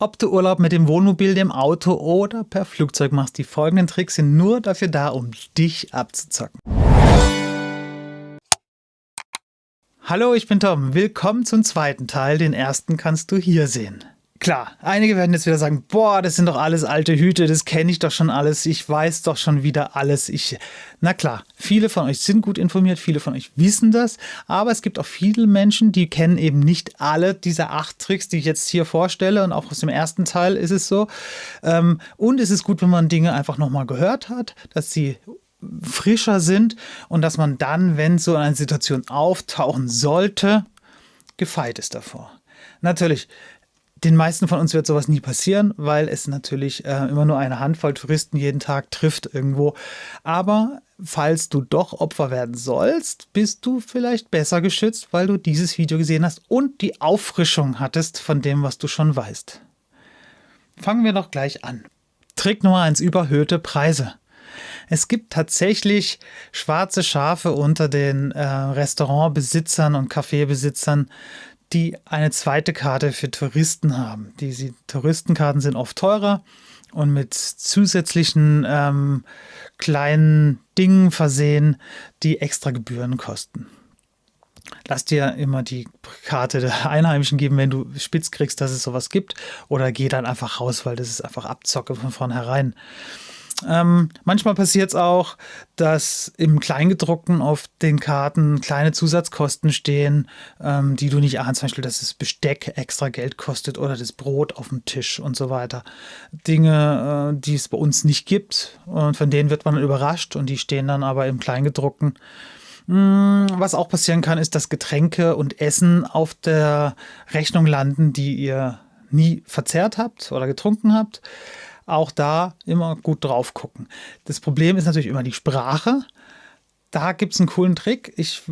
Ob du Urlaub mit dem Wohnmobil, dem Auto oder per Flugzeug machst, die folgenden Tricks sind nur dafür da, um dich abzuzocken. Hallo, ich bin Tom. Willkommen zum zweiten Teil. Den ersten kannst du hier sehen. Klar, einige werden jetzt wieder sagen, boah, das sind doch alles alte Hüte, das kenne ich doch schon alles, ich weiß doch schon wieder alles. Na klar, viele von euch sind gut informiert, viele von euch wissen das, aber es gibt auch viele Menschen, die kennen eben nicht alle diese 8 Tricks, die ich jetzt hier vorstelle, und auch aus dem ersten Teil ist es so. Und es ist gut, wenn man Dinge einfach nochmal gehört hat, dass sie frischer sind und dass man dann, wenn so eine Situation auftauchen sollte, gefeit ist davor. Natürlich, den meisten von uns wird sowas nie passieren, weil es natürlich immer nur eine Handvoll Touristen jeden Tag trifft irgendwo. Aber falls du doch Opfer werden sollst, bist du vielleicht besser geschützt, weil du dieses Video gesehen hast und die Auffrischung hattest von dem, was du schon weißt. Fangen wir doch gleich an. Trick Nummer 1: überhöhte Preise. Es gibt tatsächlich schwarze Schafe unter den Restaurantbesitzern und Kaffeebesitzern, die eine zweite Karte für Touristen haben. Diese Touristenkarten sind oft teurer und mit zusätzlichen kleinen Dingen versehen, die extra Gebühren kosten. Lass dir immer die Karte der Einheimischen geben, wenn du spitz kriegst, dass es sowas gibt, oder geh dann einfach raus, weil das ist einfach Abzocke von vornherein. Manchmal passiert es auch, dass im Kleingedruckten auf den Karten kleine Zusatzkosten stehen, die du nicht ahnst. Zum Beispiel, dass das Besteck extra Geld kostet oder das Brot auf dem Tisch und so weiter. Dinge, die es bei uns nicht gibt, und von denen wird man überrascht, und die stehen dann aber im Kleingedruckten. Was auch passieren kann, ist, dass Getränke und Essen auf der Rechnung landen, die ihr nie verzehrt habt oder getrunken habt. Auch da immer gut drauf gucken. Das Problem ist natürlich immer die Sprache. Da gibt es einen coolen Trick. Ich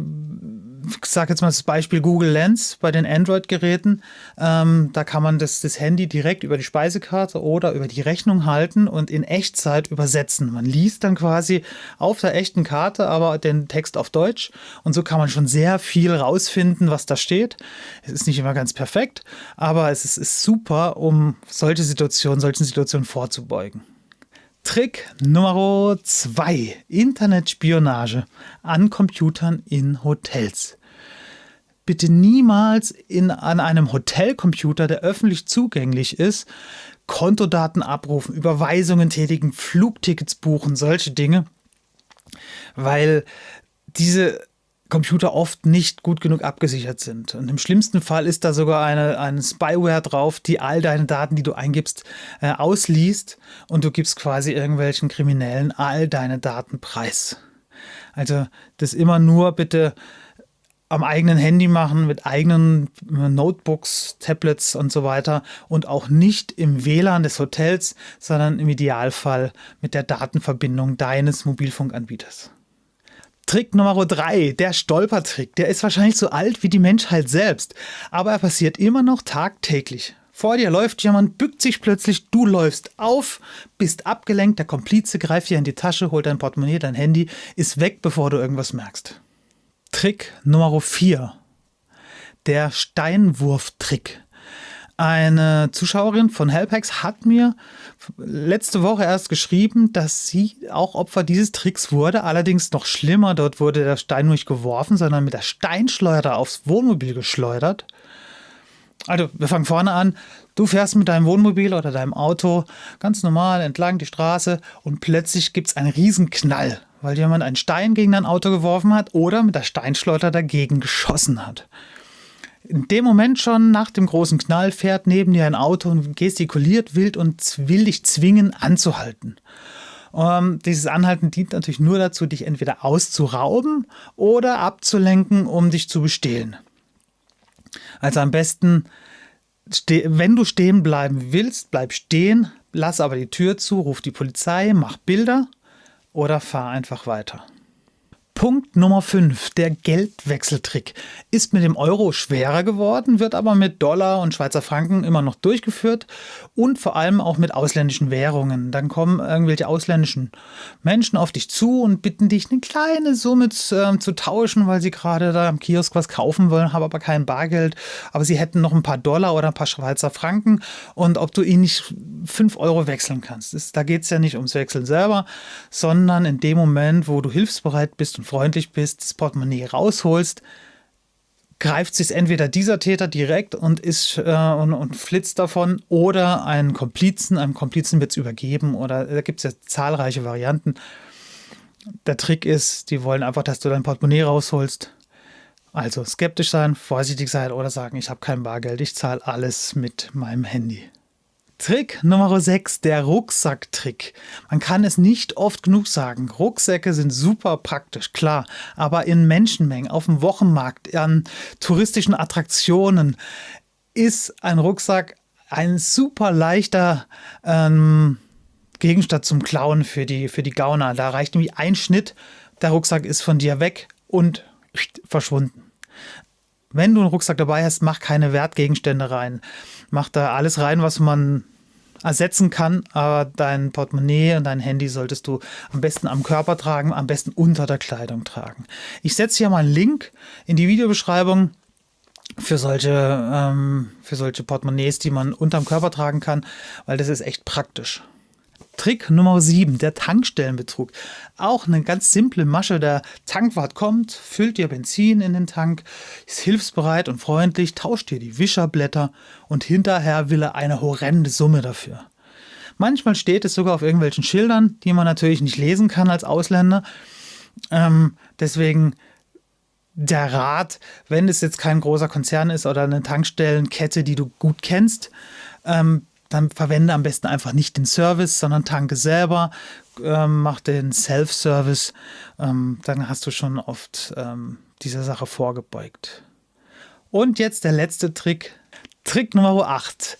sage jetzt mal das Beispiel Google Lens bei den Android-Geräten. Da kann man das Handy direkt über die Speisekarte oder über die Rechnung halten und in Echtzeit übersetzen. Man liest dann quasi auf der echten Karte aber den Text auf Deutsch, und so kann man schon sehr viel rausfinden, was da steht. Es ist nicht immer ganz perfekt, aber es ist super, um solchen Situationen vorzubeugen. Trick Nummer 2: Internetspionage an Computern in Hotels. Bitte niemals an einem Hotelcomputer, der öffentlich zugänglich ist, Kontodaten abrufen, Überweisungen tätigen, Flugtickets buchen, solche Dinge, weil diese Computer oft nicht gut genug abgesichert sind. Und im schlimmsten Fall ist da sogar eine Spyware drauf, die all deine Daten, die du eingibst, ausliest, und du gibst quasi irgendwelchen Kriminellen all deine Daten preis. Also das immer nur bitte am eigenen Handy machen, mit eigenen Notebooks, Tablets und so weiter, und auch nicht im WLAN des Hotels, sondern im Idealfall mit der Datenverbindung deines Mobilfunkanbieters. Trick Nummer 3, der Stolpertrick. Der ist wahrscheinlich so alt wie die Menschheit selbst, aber er passiert immer noch tagtäglich. Vor dir läuft jemand, bückt sich plötzlich, du läufst auf, bist abgelenkt, der Komplize greift dir in die Tasche, holt dein Portemonnaie, dein Handy, ist weg, bevor du irgendwas merkst. Trick Nummer 4, der Steinwurftrick. Eine Zuschauerin von Helphex hat mir letzte Woche erst geschrieben, dass sie auch Opfer dieses Tricks wurde. Allerdings noch schlimmer, dort wurde der Stein nicht geworfen, sondern mit der Steinschleuder aufs Wohnmobil geschleudert. Also, wir fangen vorne an. Du fährst mit deinem Wohnmobil oder deinem Auto ganz normal entlang die Straße, und plötzlich gibt es einen riesen Knall, weil jemand einen Stein gegen dein Auto geworfen hat oder mit der Steinschleuder dagegen geschossen hat. In dem Moment schon nach dem großen Knall fährt neben dir ein Auto und gestikuliert wild und will dich zwingen anzuhalten. Dieses Anhalten dient natürlich nur dazu, dich entweder auszurauben oder abzulenken, um dich zu bestehlen. Also am besten, wenn du stehen bleiben willst, bleib stehen, lass aber die Tür zu, ruf die Polizei, mach Bilder oder fahr einfach weiter. Punkt Nummer 5, der Geldwechseltrick. Ist mit dem Euro schwerer geworden, wird aber mit Dollar und Schweizer Franken immer noch durchgeführt und vor allem auch mit ausländischen Währungen. Dann kommen irgendwelche ausländischen Menschen auf dich zu und bitten dich, eine kleine Summe zu tauschen, weil sie gerade da am Kiosk was kaufen wollen, haben aber kein Bargeld. Aber sie hätten noch ein paar Dollar oder ein paar Schweizer Franken und ob du ihnen nicht 5 Euro wechseln kannst. Da geht es ja nicht ums Wechseln selber, sondern in dem Moment, wo du hilfsbereit bist und freundlich bist, das Portemonnaie rausholst, greift sich entweder dieser Täter direkt und flitzt davon oder einem Komplizen wird es übergeben oder da gibt es ja zahlreiche Varianten. Der Trick ist, die wollen einfach, dass du dein Portemonnaie rausholst. Also skeptisch sein, vorsichtig sein oder sagen, ich habe kein Bargeld, ich zahle alles mit meinem Handy. Trick Nummer 6, der Rucksacktrick. Man kann es nicht oft genug sagen. Rucksäcke sind super praktisch, klar, aber in Menschenmengen, auf dem Wochenmarkt, an touristischen Attraktionen ist ein Rucksack ein super leichter Gegenstand zum Klauen für die Gauner. Da reicht nämlich ein Schnitt, der Rucksack ist von dir weg und verschwunden. Wenn du einen Rucksack dabei hast, mach keine Wertgegenstände rein. Mach da alles rein, was man ersetzen kann, aber dein Portemonnaie und dein Handy solltest du am besten am Körper tragen, am besten unter der Kleidung tragen. Ich setze hier mal einen Link in die Videobeschreibung für solche Portemonnaies, die man unterm Körper tragen kann, weil das ist echt praktisch. Trick Nummer 7, der Tankstellenbetrug. Auch eine ganz simple Masche. Der Tankwart kommt, füllt dir Benzin in den Tank, ist hilfsbereit und freundlich, tauscht dir die Wischerblätter und hinterher will er eine horrende Summe dafür. Manchmal steht es sogar auf irgendwelchen Schildern, die man natürlich nicht lesen kann als Ausländer. Deswegen der Rat, wenn es jetzt kein großer Konzern ist oder eine Tankstellenkette, die du gut kennst, dann verwende am besten einfach nicht den Service, sondern tanke selber, mach den Self-Service, dann hast du schon oft dieser Sache vorgebeugt. Und jetzt der letzte Trick, Trick Nummer 8,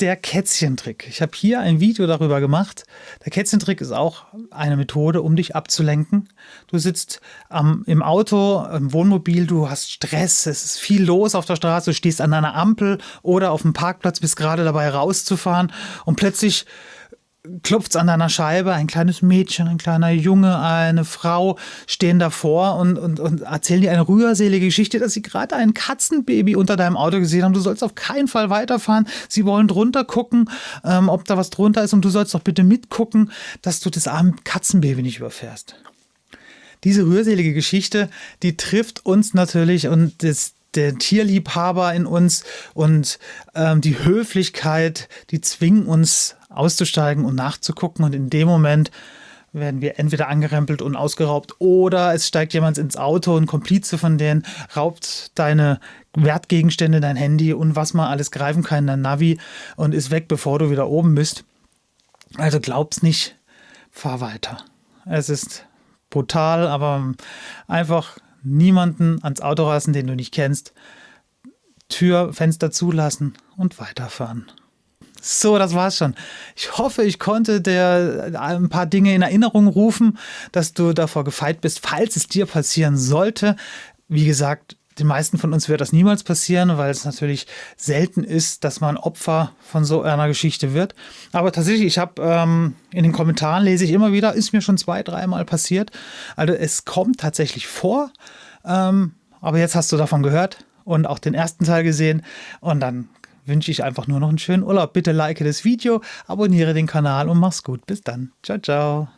der Kätzchentrick. Ich habe hier ein Video darüber gemacht. Der Kätzchentrick ist auch eine Methode, um dich abzulenken. Du sitzt im Auto, im Wohnmobil, du hast Stress, es ist viel los auf der Straße, du stehst an einer Ampel oder auf dem Parkplatz, bist gerade dabei rauszufahren und plötzlich klopft es an deiner Scheibe, ein kleines Mädchen, ein kleiner Junge, eine Frau stehen davor und erzählen dir eine rührselige Geschichte, dass sie gerade ein Katzenbaby unter deinem Auto gesehen haben. Du sollst auf keinen Fall weiterfahren. Sie wollen drunter gucken, ob da was drunter ist und du sollst doch bitte mitgucken, dass du das arme Katzenbaby nicht überfährst. Diese rührselige Geschichte, die trifft uns natürlich und der Tierliebhaber in uns und die Höflichkeit, die zwingen uns auszusteigen und nachzugucken und in dem Moment werden wir entweder angerempelt und ausgeraubt oder es steigt jemand ins Auto, ein Komplize von denen, raubt deine Wertgegenstände, dein Handy und was man alles greifen kann, dein Navi und ist weg, bevor du wieder oben bist. Also glaub's nicht, fahr weiter. Es ist brutal, aber einfach niemanden ans Auto lassen, den du nicht kennst, Tür, Fenster zulassen und weiterfahren. So, das war's schon. Ich hoffe, ich konnte dir ein paar Dinge in Erinnerung rufen, dass du davor gefeit bist, falls es dir passieren sollte. Wie gesagt, den meisten von uns wird das niemals passieren, weil es natürlich selten ist, dass man Opfer von so einer Geschichte wird. Aber tatsächlich, ich habe in den Kommentaren lese ich immer wieder, ist mir schon 2-3 Mal passiert. Also es kommt tatsächlich vor, aber jetzt hast du davon gehört und auch den ersten Teil gesehen und dann wünsche ich einfach nur noch einen schönen Urlaub. Bitte like das Video, abonniere den Kanal und mach's gut. Bis dann. Ciao, ciao.